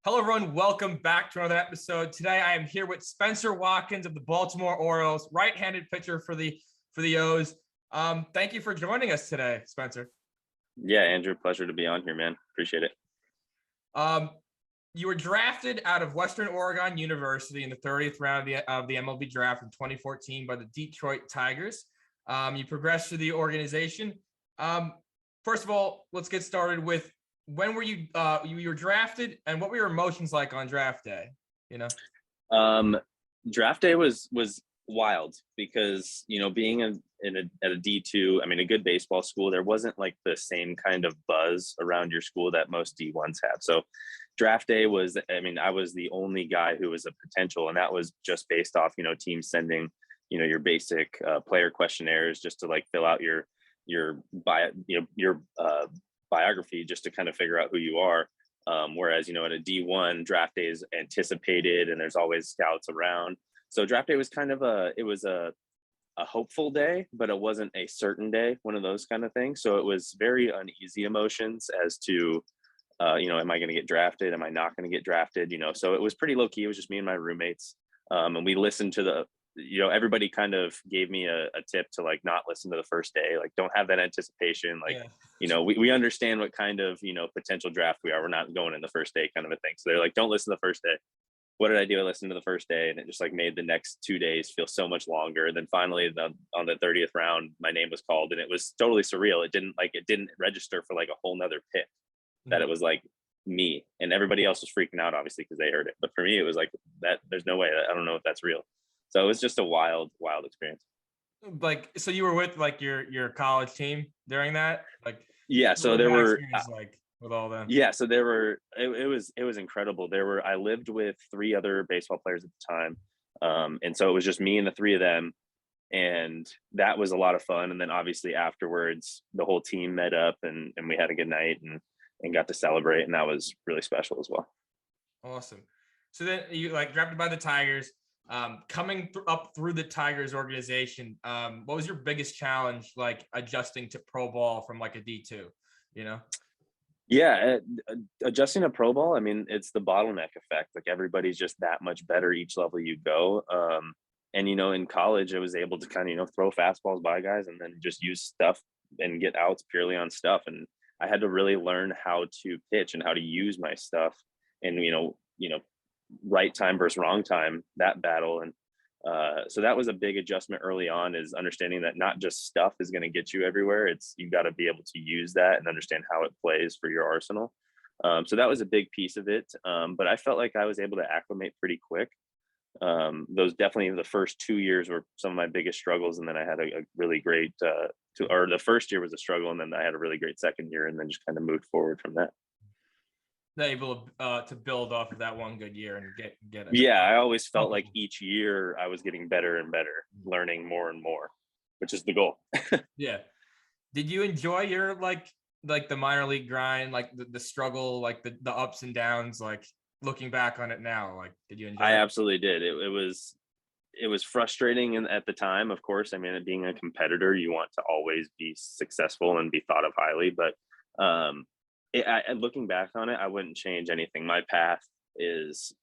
Hello, everyone. Welcome back to another episode. Today, I am here with Spenser Watkins of the Baltimore Orioles, right-handed pitcher for the O's. Thank you for joining us today, Spenser. Yeah, Andrew, pleasure to be on here, man. Appreciate it. You were drafted out of Western Oregon University in the 30th round of the MLB draft in 2014 by the Detroit Tigers. You progressed through the organization. First of all, let's get started with when were you were drafted, and what were your emotions like on draft day? Draft day was wild because being at a D2, I mean, a good baseball school, there wasn't like the same kind of buzz around your school that most D1s have. So draft day was, I was the only guy who was a potential, and that was just based off teams sending your basic player questionnaires just to like fill out your biography, just to kind of figure out who you are. Whereas, at a D1, draft day is anticipated and there's always scouts around. So draft day was kind of a hopeful day, but it wasn't a certain day, one of those kind of things. So it was very uneasy emotions as to, am I going to get drafted? Am I not going to get drafted? So it was pretty low key. It was just me and my roommates. And we listened to everybody kind of gave me a tip to like not listen to the first day, like don't have that anticipation, like we understand what kind of potential draft we are, we're not going in the first day kind of a thing. So they're like, don't listen to the first day. What did I do? I listened to the first day, and it just like made the next 2 days feel so much longer. And then finally on the 30th round, my name was called, and it was totally surreal. It didn't register for like a whole nother pick that it was like me, and everybody else was freaking out obviously because they heard it, but for me it was like that there's no way, I don't know if that's real. So it was just a wild experience. Like, so you were with like your college team during that? Like, yeah, so there were like with all them. Yeah, so there were it was incredible. I lived with 3 other baseball players at the time. And so it was just me and the 3 of them, and that was a lot of fun. And then obviously afterwards the whole team met up and we had a good night and got to celebrate, and that was really special as well. Awesome. So then you like drafted by the Tigers. Coming up through the Tigers organization, what was your biggest challenge, like adjusting to pro ball from like a D2, Yeah, adjusting to pro ball, I mean, it's the bottleneck effect. Like everybody's just that much better each level you go. And in college, I was able to kind of throw fastballs by guys and then just use stuff and get outs purely on stuff. And I had to really learn how to pitch and how to use my stuff, and right time versus wrong time, that battle. And so that was a big adjustment early on, is understanding that not just stuff is going to get you everywhere. It's you got to be able to use that and understand how it plays for your arsenal. So that was a big piece of it. But I felt like I was able to acclimate pretty quick. Those definitely the first 2 years were some of my biggest struggles, and then I had a really great the first year was a struggle, and then I had a really great second year, and then just kind of moved forward from that. Able to build off of that one good year and get it. Yeah, I always felt like each year I was getting better and better, learning more and more, which is the goal. Yeah. Did you enjoy your like the minor league grind, like the struggle, like the ups and downs, like looking back on it now, like did you enjoy I it? absolutely did. It was frustrating at the time, of course. I mean, being a competitor, you want to always be successful and be thought of highly, but looking back on it, I wouldn't change anything. My path is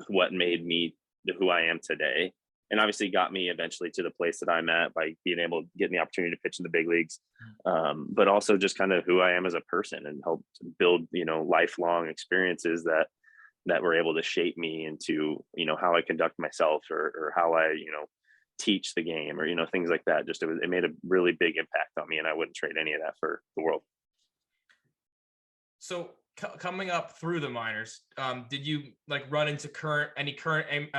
what made me who I am today, and obviously got me eventually to the place that I'm at by being able to get the opportunity to pitch in the big leagues, but also just kind of who I am as a person, and help build lifelong experiences that were able to shape me into how I conduct myself, or how I teach the game, or things like that. Just it made a really big impact on me, and I wouldn't trade any of that for the world. So coming up through the minors, did you like run into any current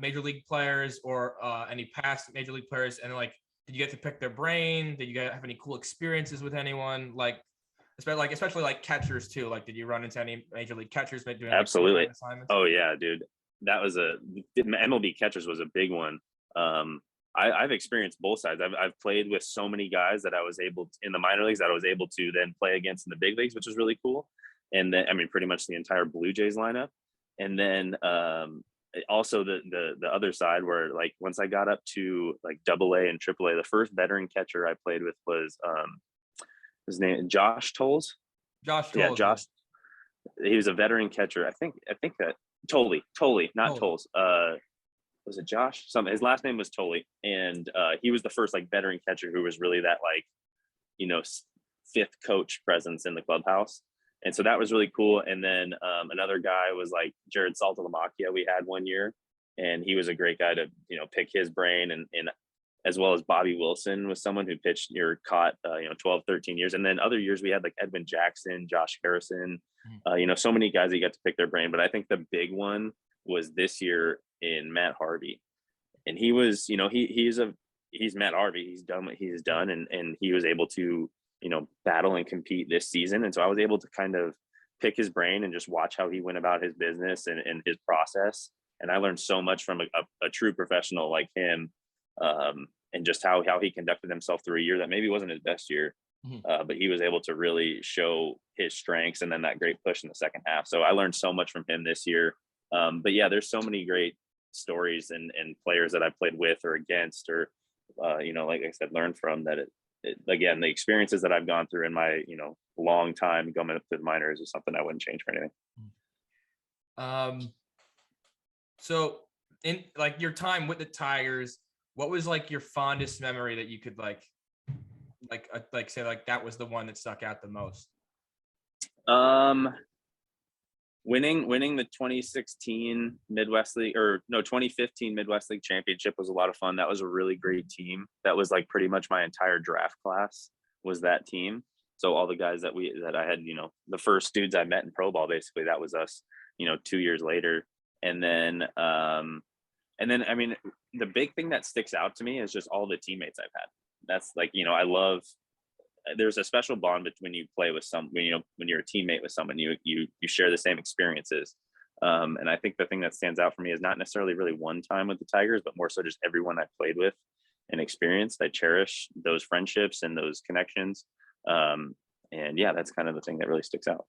major league players, or any past major league players, and like did you get to pick their brain? Did you guys have any cool experiences with anyone, like especially like catchers too? Like, did you run into any major league catchers doing Absolutely. Oh yeah, dude, that was MLB catchers was a big one. I've experienced both sides. I've played with so many guys that I was able to, in the minor leagues, that I was able to then play against in the big leagues, which was really cool. And then, pretty much the entire Blue Jays lineup. And then also the other side, where like once I got up to like AA and AAA, the first veteran catcher I played with was his name Josh Tolles. Josh Tolles. Yeah, Josh. He was a veteran catcher. I think that Tolley, not Oh, Tolles. Was it Josh? His last name was Tolley, and he was the first like veteran catcher who was really that like, you know, fifth coach presence in the clubhouse. And so that was really cool. And then another guy was like Jared Saltalamacchia we had one year, and he was a great guy to, you know, pick his brain, and as well as Bobby Wilson was someone who pitched or caught, 12, 13 years. And then other years we had like Edwin Jackson, Josh Harrison, you know, so many guys that you got to pick their brain. But I think the big one was this year in Matt Harvey. And he was, you know, he's Matt Harvey. He's done what he's done. And he was able to, you know, battle and compete this season. And so I was able to kind of pick his brain and just watch how he went about his business and his process. And I learned so much from a true professional like him, and just how he conducted himself through a year that maybe wasn't his best year, but he was able to really show his strengths, and then that great push in the second half. So I learned so much from him this year. But yeah, there's so many great stories and players that I played with or against, or you know, like I said, learned from that. Again, the experiences that I've gone through in my, you know, long time going up to the minors is something I wouldn't change for anything. So in like your time with the Tigers, what was like your fondest memory that you could like say like that was the one that stuck out the most? Winning the 2016 Midwest League, or no, 2015 Midwest League championship was a lot of fun. That was a really great team. That was like pretty much my entire draft class was that team. So all the guys that I had, you know, the first dudes I met in pro ball, basically that was us, you know, 2 years later. And then I mean, the big thing that sticks out to me is just all the teammates I've had. That's like, you know, there's a special bond between you play with when you're a teammate with someone, you share the same experiences. And I think the thing that stands out for me is not necessarily really one time with the Tigers, but more so just everyone I played with and experienced. I cherish those friendships and those connections. And yeah, that's kind of the thing that really sticks out.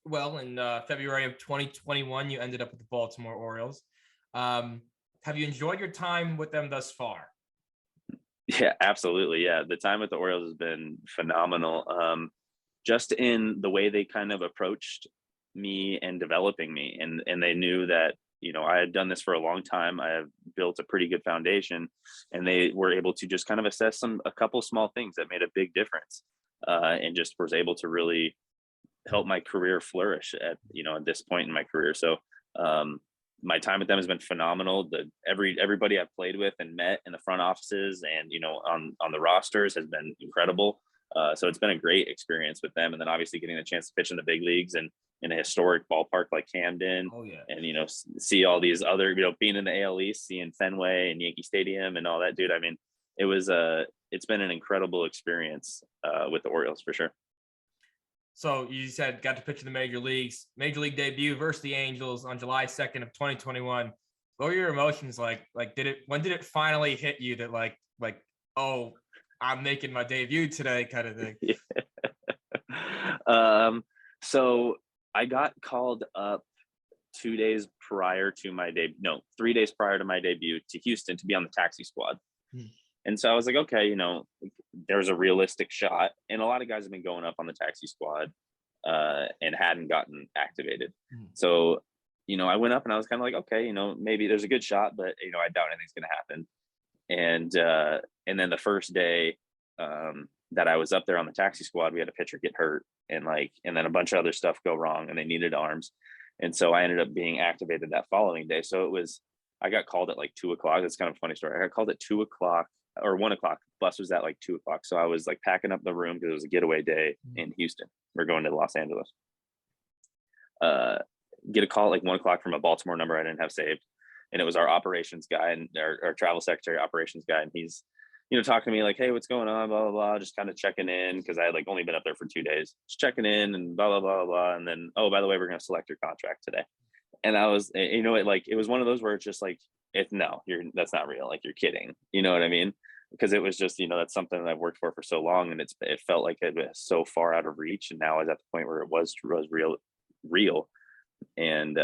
Well, in February of 2021, you ended up with the Baltimore Orioles. Have you enjoyed your time with them thus far? Yeah, absolutely. Yeah, the time with the Orioles has been phenomenal. Just in the way they kind of approached me and developing me, and they knew that, you know, I had done this for a long time. I have built a pretty good foundation, and they were able to just kind of assess a couple small things that made a big difference, and just was able to really help my career flourish at this point in my career. So my time with them has been phenomenal. Everybody I've played with and met in the front offices and, you know, on the rosters has been incredible. So it's been a great experience with them. And then obviously getting the chance to pitch in the big leagues and in a historic ballpark like Camden. Oh yeah. And, you know, see all these other, you know, being in the AL East, seeing Fenway and Yankee Stadium and all that, dude. I mean, it's been an incredible experience with the Orioles for sure. So you said got to pitch in the major leagues, major league debut versus the Angels on July 2nd of 2021. What were your emotions like? Like, when did it finally hit you that like, oh, I'm making my debut today kind of thing? Yeah. So I got called up 3 days prior to my debut to Houston to be on the taxi squad. And so I was like, okay, you know, there's a realistic shot. And a lot of guys have been going up on the taxi squad and hadn't gotten activated. So, you know, I went up and I was kind of like, okay, you know, maybe there's a good shot, but, you know, I doubt anything's going to happen. And then the first day that I was up there on the taxi squad, we had a pitcher get hurt and then a bunch of other stuff go wrong and they needed arms. And so I ended up being activated that following day. So I got called at like 2:00. That's kind of a funny story. I got called at 2:00 or 1:00. Bus was at like 2:00. So I was like packing up the room because it was a getaway day in Houston. We're going to Los Angeles. Get a call at like 1:00 from a Baltimore number I didn't have saved. And it was our operations guy and our travel secretary operations guy. And he's, you know, talking to me like, hey, what's going on? Blah, blah, blah. Just kind of checking in because I had like only been up there for 2 days. Just checking in and blah, blah, blah, blah. And then, oh, by the way, we're going to select your contract today. And I was, you know, it was one of those where it's just like, that's not real. Like, you're kidding. You know what I mean? Because it was just, you know, that's something that I've worked for so long, and it felt like it was so far out of reach. And now I was at the point where it was real. And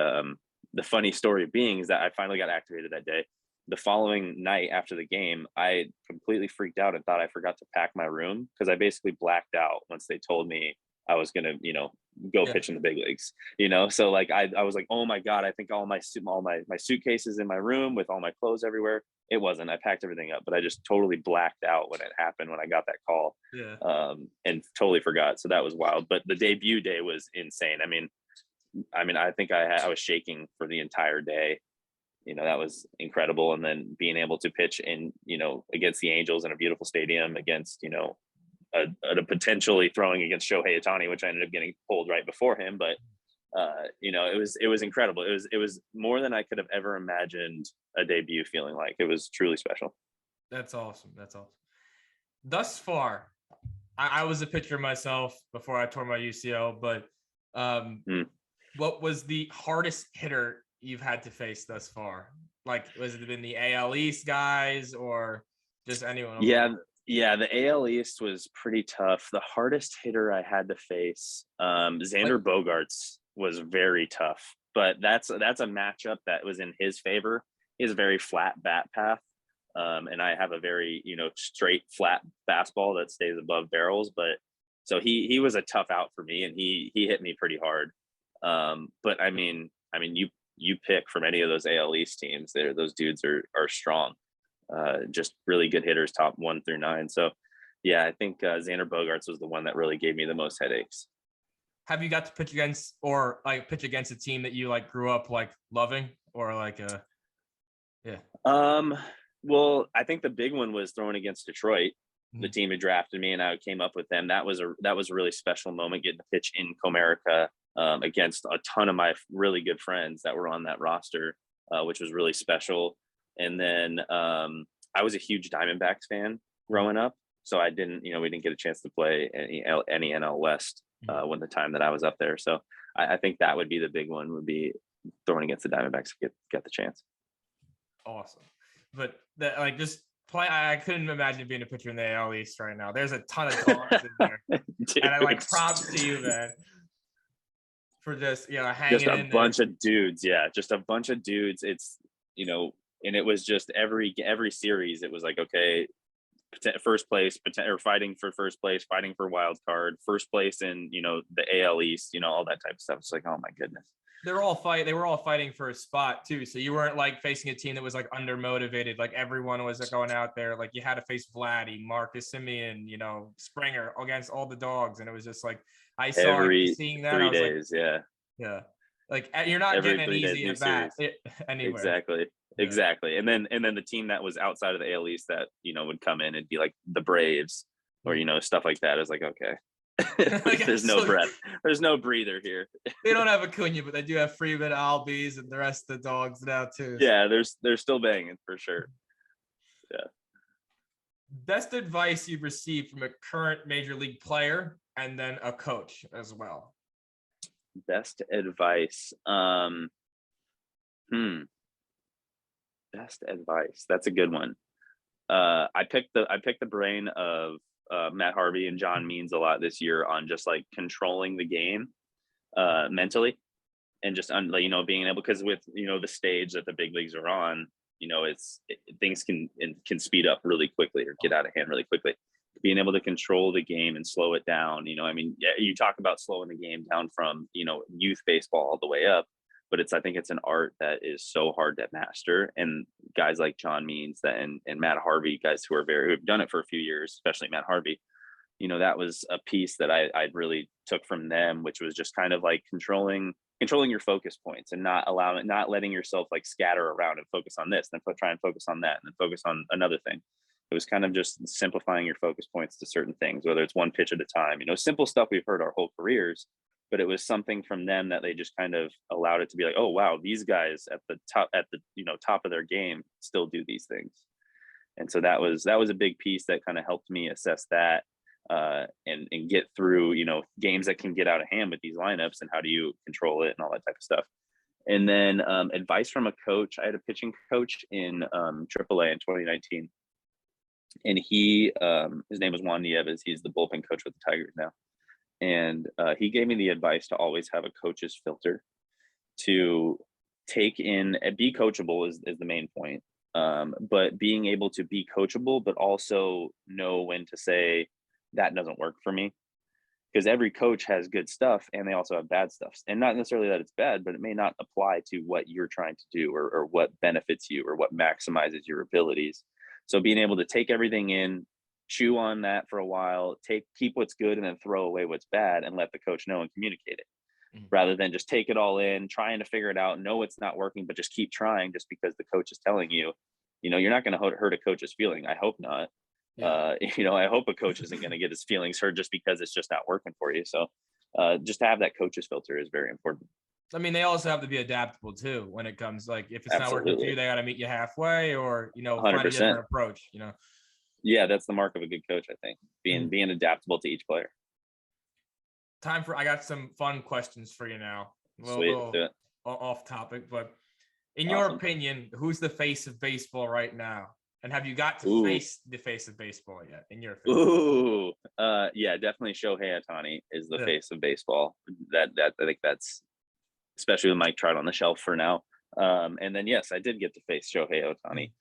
the funny story being is that I finally got activated that day. The following night after the game, I completely freaked out and thought I forgot to pack my room because I basically blacked out once they told me I was going to, you know, go Yeah. pitch in the big leagues, So like, I was like, oh my God, I think all my suitcases in my room with all my clothes everywhere. It wasn't. I packed everything up, but I just totally blacked out when it happened, when I got that call, Yeah. and totally forgot. So that was wild. But the debut day was insane. I think I was shaking for the entire day. That was incredible. And then being able to pitch in, against the Angels in a beautiful stadium against, a potentially throwing against Shohei Ohtani, which I ended up getting pulled right before him. But it was incredible. It was more than I could have ever imagined a debut feeling like. It was truly special. That's awesome. That's awesome. Thus far, I was a pitcher myself before I tore my UCL, but what was the hardest hitter you've had to face thus far? Like, was it been the AL East guys or just anyone? Yeah, the AL East was pretty tough. The hardest hitter I had to face, Xander Bogaerts, was very tough. But that's a matchup that was in his favor. He has a very flat bat path, and I have a very straight flat fastball that stays above barrels. But so he was a tough out for me, and he hit me pretty hard. But I mean, you pick from any of those AL East teams, those dudes are strong. Just really good hitters, top 1 through 9. So yeah, I think Xander Bogaerts was the one that really gave me the most headaches. Have you got to pitch against a team that you like grew up like loving, or like yeah? Well, I think the big one was throwing against Detroit, Mm-hmm. the team who drafted me, and I came up with them. That was a really special moment, getting to pitch in Comerica against a ton of my really good friends that were on that roster, which was really special. And then I was a huge Diamondbacks fan growing up, so I didn't, we didn't get a chance to play any NL West when the time that I was up there. So I think that would be the big one, would be throwing against the Diamondbacks to get the chance. Awesome, but that like just play. I couldn't imagine being a pitcher in the AL East right now. There's a ton of dogs in there, Dude, and I like props to you, man, for just hanging just a in bunch there. of dudes. Yeah, just a bunch of dudes. It's and it was just every series, it was like, okay, first place, or fighting for first place, fighting for wild card, first place in the AL East, all that type of stuff. It's like, oh my goodness. They were all fighting for a spot too. So you weren't like facing a team that was like undermotivated. Like everyone was going out there. Like you had to face Vladdy, Marcus Semien, Springer against all the dogs, and it was just like I saw seeing that. 3 I was days, like, yeah, like you're not every getting an 3 days, easy new at bat series. anywhere. Exactly. And then the team that was outside of the AL East that would come in and be like the Braves or stuff like that is like, okay. There's no breath. There's no breather here. They don't have Acuna, but they do have Freeman, Albies, and the rest of the dogs now too. Yeah, they're still banging for sure. Yeah. Best advice you've received from a current major league player and then a coach as well. Best advice. Best advice. That's a good one. I picked the brain of Matt Harvey and John Means a lot this year on just like controlling the game mentally, and just being able, because with the stage that the big leagues are on, things can speed up really quickly or get out of hand really quickly. Being able to control the game and slow it down, you talk about slowing the game down from youth baseball all the way up, but I think it's an art that is so hard to master. And guys like John Means and Matt Harvey, guys who've done it for a few years, especially Matt Harvey, that was a piece that I really took from them, which was just kind of like controlling your focus points and not letting yourself like scatter around and focus on this, then try and focus on that, and then focus on another thing. It was kind of just simplifying your focus points to certain things, whether it's one pitch at a time, simple stuff we've heard our whole careers, but it was something from them that they just kind of allowed it to be like, oh, wow, these guys at the top of their game still do these things. And so that was a big piece that kind of helped me assess that and get through, games that can get out of hand with these lineups, and how do you control it and all that type of stuff. And then advice from a coach. I had a pitching coach in AAA in 2019. And he, his name was Juan Nieves. He's the bullpen coach with the Tigers now. And he gave me the advice to always have a coach's filter, to take in and be coachable is the main point. But being able to be coachable, but also know when to say that doesn't work for me. because every coach has good stuff and they also have bad stuff, and not necessarily that it's bad, but it may not apply to what you're trying to do, or what benefits you, or what maximizes your abilities. So being able to take everything in, chew on that for a while, keep what's good, and then throw away what's bad, and let the coach know and communicate it, rather than just take it all in, trying to figure it out, know it's not working, but just keep trying just because the coach is telling you. You're not going to hurt a coach's feeling. I hope not. Yeah. I hope a coach isn't going to get his feelings hurt just because it's just not working for you. So just to have that coach's filter is very important. I mean, they also have to be adaptable too when it comes, like, if it's not working for Absolutely. you, they got to meet you halfway, or, find a 100%. different approach, Yeah, that's the mark of a good coach, I think. Mhm. Being adaptable to each player. I got some fun questions for you now. Sweet. Let's do it. Off topic, but in your Awesome. opinion, who's the face of baseball right now? And have you got to Ooh. face the face of baseball yet, in your opinion? Ooh, yeah, definitely Shohei Ohtani is the face of baseball. That I think that's, especially with Mike Trout on the shelf for now. And then yes, I did get to face Shohei Ohtani,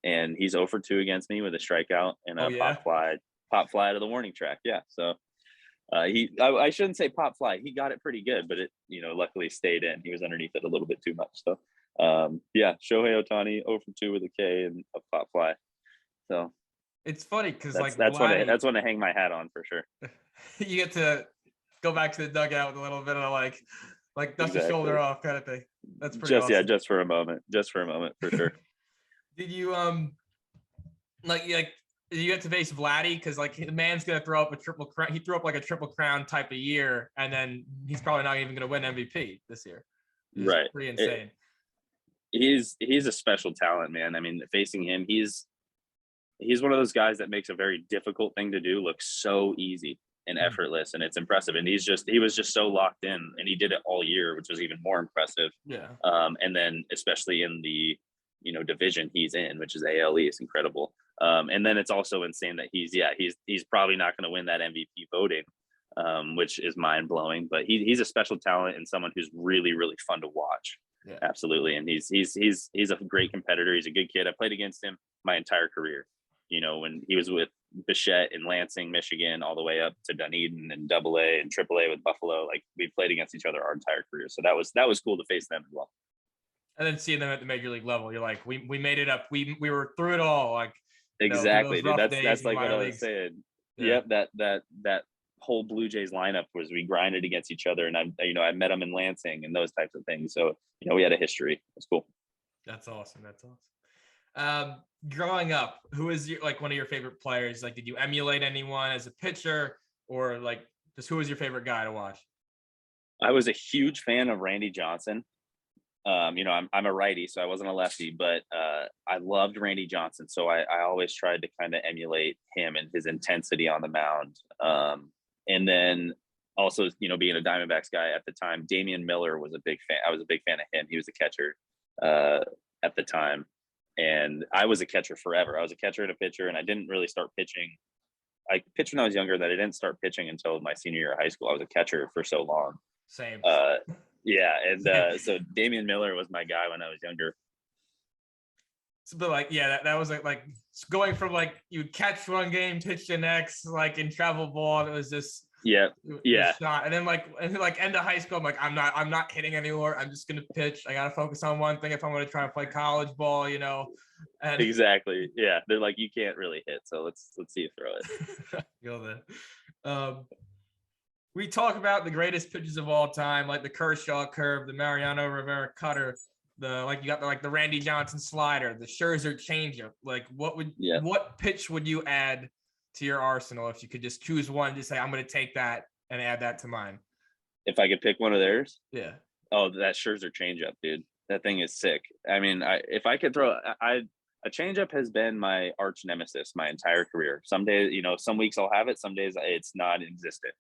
and he's 0 for 2 against me with a strikeout and a pop fly to the warning track. Yeah, so I shouldn't say pop fly. He got it pretty good, but it luckily stayed in. He was underneath it a little bit too much. So yeah, Shohei Ohtani 0 for 2 with a K and a pop fly. So it's funny because that's when I hang my hat on for sure. You get to go back to the dugout with a little bit of like dust your shoulder off kind of thing. That's pretty awesome. Yeah, just for a moment for sure. Did you you get to face Vladdy, because like the man's gonna throw up a triple crown. He threw up like a triple crown type of year, and then he's probably not even gonna win MVP this year. Right, pretty insane. He's a special talent, man. I mean, facing him, he's one of those guys that makes a very difficult thing to do look so easy and effortless, and it's impressive. And he was just so locked in, and he did it all year, which was even more impressive. Yeah. And then especially in the division he's in, which is ALE, is incredible. And then it's also insane that he's probably not going to win that MVP voting, which is mind blowing. But he's a special talent and someone who's really, really fun to watch. Yeah. Absolutely. And he's a great competitor. He's a good kid. I played against him my entire career. When he was with Bichette in Lansing, Michigan, all the way up to Dunedin and AA and AAA with Buffalo. Like, we played against each other our entire career. So that was cool to face them as well. And then seeing them at the major league level, you're like, we made it up. We were through it all. Like, exactly, dude. That's like what I was saying. Yeah. Yep, that whole Blue Jays lineup was, we grinded against each other, and I met them in Lansing and those types of things. So we had a history. It's cool. That's awesome. Growing up, who is one of your favorite players? Like, did you emulate anyone as a pitcher, or like just who was your favorite guy to watch? I was a huge fan of Randy Johnson. I'm a righty, so I wasn't a lefty, but I loved Randy Johnson. So I always tried to kind of emulate him and his intensity on the mound. And then also, being a Diamondbacks guy at the time, Damian Miller was a big fan. I was a big fan of him. He was a catcher at the time. And I was a catcher forever. I was a catcher and a pitcher, and I didn't really start pitching. I pitched when I was younger, that I didn't start pitching until my senior year of high school. I was a catcher for so long. Same. Yeah, and so Damian Miller was my guy when I was younger. But that was like going from you catch one game, pitch the next, like in travel ball. It was just shot. And then end of high school, I'm like, I'm not hitting anymore. I'm just gonna pitch. I gotta focus on one thing if I'm gonna try to play college ball, And exactly. Yeah, they're like, you can't really hit, so let's see you throw it. Go there. We talk about the greatest pitches of all time, like the Kershaw curve, the Mariano Rivera cutter, you got the Randy Johnson slider, the Scherzer changeup. Like, what pitch would you add to your arsenal if you could just choose one? Just say, I'm going to take that and add that to mine. If I could pick one of theirs, yeah. Oh, that Scherzer changeup, dude. That thing is sick. I mean, if I could throw, a changeup has been my arch nemesis my entire career. Some days, some weeks I'll have it. Some days it's non-existent.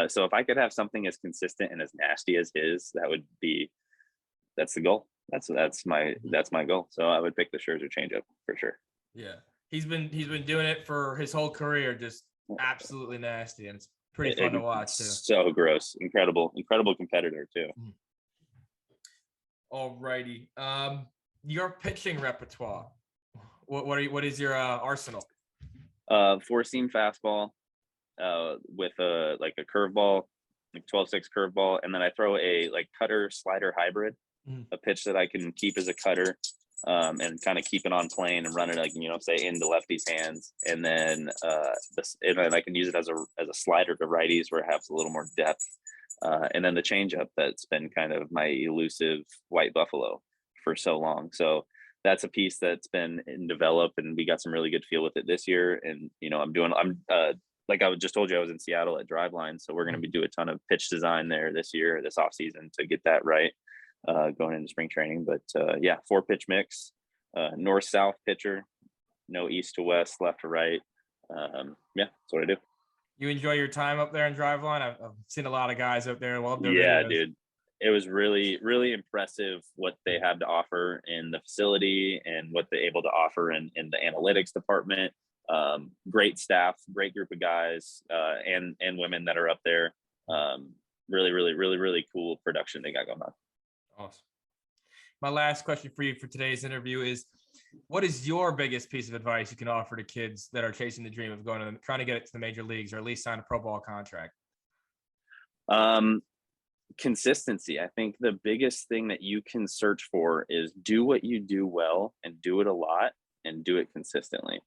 So if I could have something as consistent and as nasty as his, that's the goal. That's my goal. So I would pick the Scherzer changeup for sure. Yeah, he's been doing it for his whole career, just absolutely nasty, and it's pretty fun to watch too. So gross, incredible competitor too. All righty, your pitching repertoire. What is your arsenal? 4-seam fastball, with a curveball, like 12-6 curveball, and then I throw a like cutter slider hybrid, a pitch that I can keep as a cutter, and kind of keep it on plane and run it like, say into lefties' hands, and then and I can use it as a slider to righties where it has a little more depth, and then the changeup that's been kind of my elusive white buffalo for so long. So that's a piece that's been in develop, and we got some really good feel with it this year. And I'm like I just told you, I was in Seattle at Driveline, so we're going to be doing a ton of pitch design there this off season to get that right, going into spring training. But 4-pitch mix, north south pitcher, no east to west, left to right. That's what I do. You enjoy your time up there in Driveline? I've seen a lot of guys up there. Love their videos. Dude. It was really, really impressive what they have to offer in the facility and what they're able to offer in the analytics department. Great staff, great group of guys, and women that are up there. Really, really, really, really cool production they got going on. Awesome. My last question for you for today's interview is, what is your biggest piece of advice you can offer to kids that are chasing the dream of trying to get it to the major leagues or at least sign a pro ball contract? Consistency. I think the biggest thing that you can search for is do what you do well and do it a lot and do it consistently.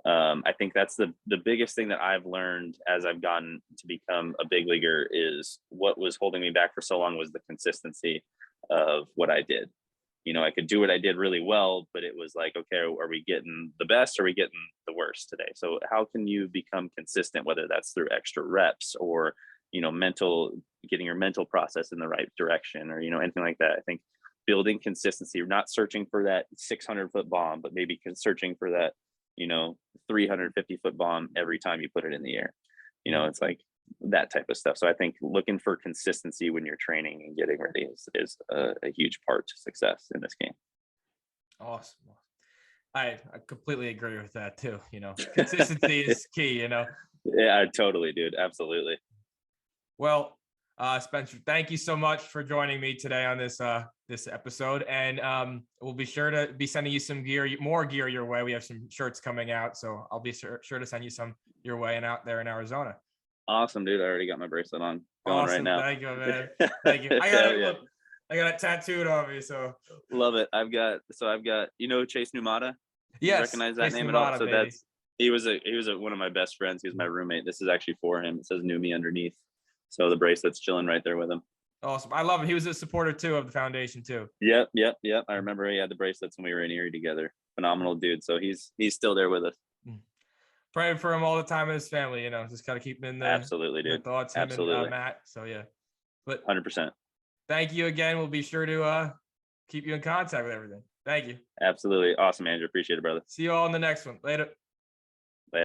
I think that's the biggest thing that I've learned as I've gotten to become a big leaguer, is what was holding me back for so long was the consistency of what I did. I could do what I did really well, but it was like, okay, are we getting the best or are we getting the worst today? So how can you become consistent, whether that's through extra reps or, getting your mental process in the right direction or, anything like that. I think building consistency, not searching for that 600-foot bomb, but maybe searching for that, 350-foot bomb every time you put it in the air. It's like that type of stuff. So I think looking for consistency when you're training and getting ready is a huge part to success in this game. Awesome. I completely agree with that too. Consistency is key, Yeah, totally, dude. Absolutely. Well, Spenser, thank you so much for joining me today on this episode, and we'll be sure to be sending you some more gear your way. We have some shirts coming out, so I'll be sure to send you some your way and out there in Arizona. Awesome, dude. I already got my bracelet on. Going right now. Thank you, man. Thank you. I got it tattooed on me, so love it. I've got Chase Numata. Yes, you recognize that Chase name Numata, at all? So baby. he was one of my best friends. He was my roommate. This is actually for him. It says Numi underneath. So the bracelet's chilling right there with him. Awesome. I love it. He was a supporter too of the foundation too. Yep. I remember he had the bracelets when we were in Erie together. Phenomenal dude. So he's still there with us. Praying for him all the time and his family, just gotta keep him in there. Absolutely, dude. Thoughts, absolutely. And Matt. So yeah. But 100%. Thank you again. We'll be sure to keep you in contact with everything. Thank you. Absolutely. Awesome, Andrew. Appreciate it, brother. See you all in the next one. Later.